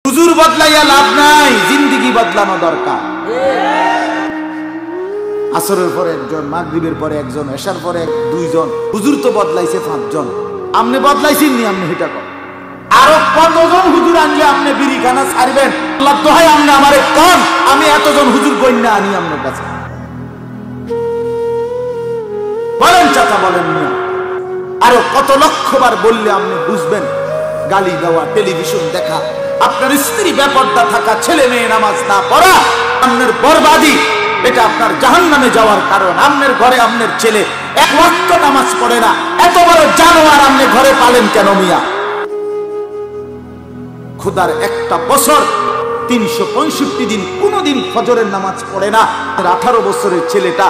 হুজুর বদলাইয়া লাভ নাই, জিন্দেগি বদলানো দরকার। আসরের পরে একজন, মাগরিবের পরে একজন, এশার পরে দুইজন। হুজুর তো বদলাইছে 5 জন। আপনি বদলাইছেন নি? আপনি হিটা কর। আরো কতজন হুজুর আনলে আপনি বিড়িখানা ছাড়বেন? আল্লাহ দোহাই আপনি আমারে কোন, আমি এতজন হুজুর গইন্না আনি আপনার কাছে। বলেন চাচা, বলেন না। আরো কত লক্ষবার বললে আপনি বুঝবেন? গালি দেওয়া, টেলিভিশন দেখা, আপনার স্ত্রী বেপরদা থাকা, ছেলে মেয়ে নামাজ না পড়া, আপনার বরবাদি, এটা আপনার জাহান্নামে যাওয়ার কারণ। আপনার ঘরে আপনার ছেলে 1 ওয়াক্ত নামাজ পড়ে না, এত বড় জানোয়ার আপনি ঘরে পালেন কেন মিয়া? খোদার একটা বছর 365 দিন কোনদিন ফজরের নামাজ পড়ে না। 18 বছরের ছেলেটা,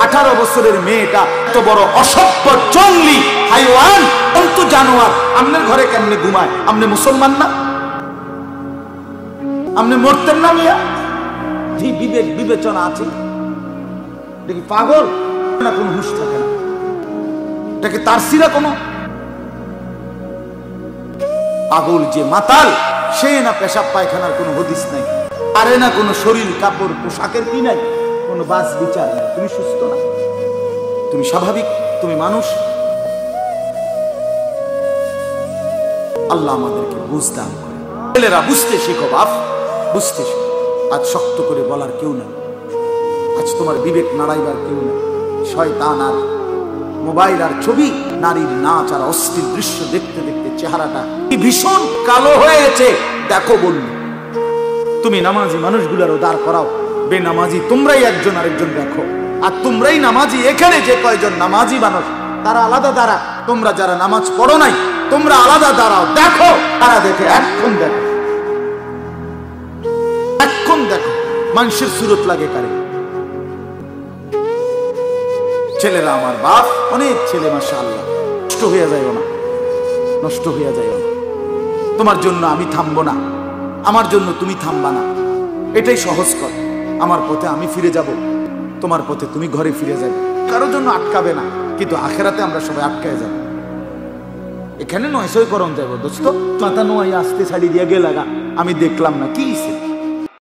18 বছরের মেয়েটা এত বড় অসভ্য, জঙ্গলি, হাইওয়ান, অন্ত জানোয়ার আপনার ঘরে কেমনে ঘুমায়? আপনি মুসলমান না? আপনি মরতেন না মিয়া? বিবেক বিবেচনা আছে? দেখি পাগল না, কোনো হুঁশ থাকে না। এটাকে তারসিরা কোনো পাগল যে মাতাল, সে না পেশাব পায়খানার কোনো হদিস নাই, আরে না কোনো শরীর কাপড় পোশাকের কি নাই, কোনো বাস বিচার নাই। তুমি সুস্থ না, তুমি স্বাভাবিক, তুমি মানুষ। আল্লাহ আমাদেরকে বুঝতে হবে। ছেলেরা বুঝতে শেখো বাপ, বুঝতে শেখো। আজ শক্ত করে বলার কেউ নাই, আজ তোমার বিবেক নাড়াইবার কেউ নাই। শয়তান আর মোবাইল আর ছবি, নারীর নাচ আর অস্থির দৃশ্য দেখতে দেখতে চেহারাটা ভীষণ কালো হয়েছে। দেখো বলুন, তুমি নামাজি মানুষগুলারও দাঁড় করাও, বেনামাজি তোমরাই একজন আরেকজন দেখো। আর তোমরাই নামাজি, এখানে যে কয়জন নামাজি মানুষ তারা আলাদা দাঁড়া, তোমরা যারা নামাজ পড়ো নাই তোমরা আলাদা দাঁড়াও, দেখো তারা দেখে। এখন দেখো, এখন দেখো মানুষের সুরত লাগে কারে। ছেলেরা আমার বাপ, অনেক ছেলে মাশাআল্লাহ, নষ্ট হয়ে যায় না, নষ্ট হয়ে যায় না। তোমার জন্য আমি থামবো না, আমার জন্য তুমি থামবা না, এটাই সহজ কর। আমার পথে আমি ফিরে যাব, তোমার পথে তুমি ঘরে ফিরে যাবে। কারোর জন্য আটকাবে না, কিন্তু আখেরাতে আমরা সবাই আটকায় যাব। এখানে নয়সই করণ যাবো দোস্ত, মাথা নোয়াই আসতে ছাড়ি দিয়ে গেলাগা, আমি দেখলাম না কি